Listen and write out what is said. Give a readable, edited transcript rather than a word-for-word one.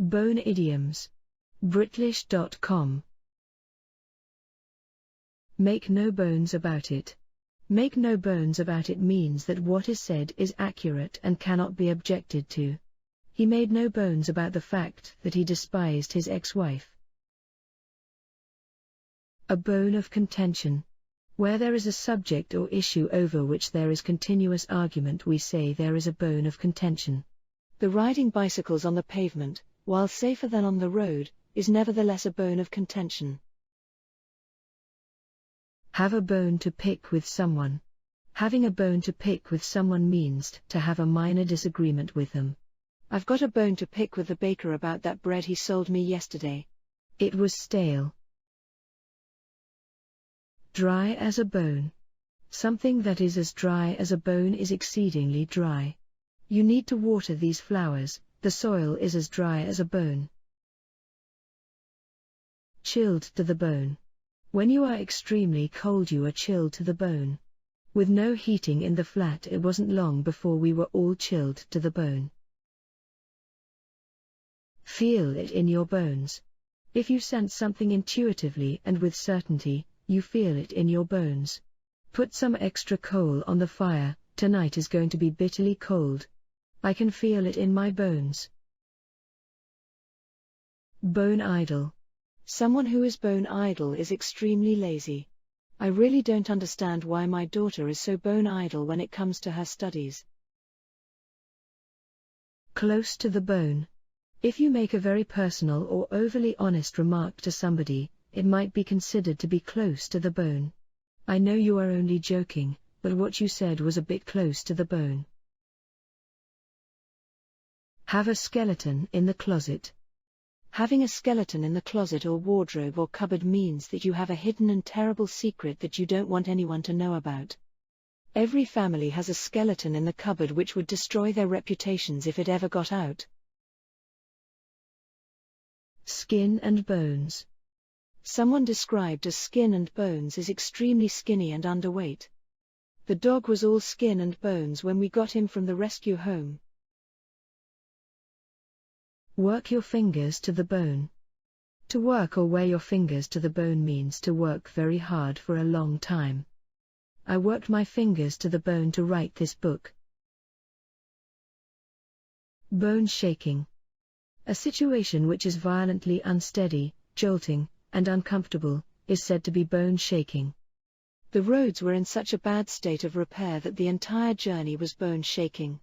Bone idioms. British.com. Make no bones about it. Make no bones about it means that what is said is accurate and cannot be objected to. He made no bones about the fact that he despised his ex-wife. A bone of contention. Where there is a subject or issue over which there is continuous argument, we say there is a bone of contention. The riding bicycles on the pavement, while safer than on the road, is nevertheless a bone of contention. Have a bone to pick with someone. Having a bone to pick with someone means to have a minor disagreement with them. I've got a bone to pick with the baker about that bread he sold me yesterday. It was stale. Dry as a bone. Something that is as dry as a bone is exceedingly dry. You need to water these flowers, the soil is as dry as a bone. Chilled to the bone. When you are extremely cold, you are chilled to the bone. With no heating in the flat, it wasn't long before we were all chilled to the bone. Feel it in your bones. If you sense something intuitively and with certainty, you feel it in your bones. Put some extra coal on the fire, tonight is going to be bitterly cold. I can feel it in my bones. Bone idle. Someone who is bone idle is extremely lazy. I really don't understand why my daughter is so bone idle when it comes to her studies. Close to the bone. If you make a very personal or overly honest remark to somebody, it might be considered to be close to the bone. I know you are only joking, but what you said was a bit close to the bone. Have a skeleton in the closet. Having a skeleton in the closet or wardrobe or cupboard means that you have a hidden and terrible secret that you don't want anyone to know about. Every family has a skeleton in the cupboard which would destroy their reputations if it ever got out. Skin and bones. Someone described as skin and bones is extremely skinny and underweight. The dog was all skin and bones when we got him from the rescue home. Work your fingers to the bone. To work or wear your fingers to the bone means to work very hard for a long time. I worked my fingers to the bone to write this book. Bone shaking. A situation which is violently unsteady, jolting, and uncomfortable, is said to be bone shaking. The roads were in such a bad state of repair that the entire journey was bone shaking.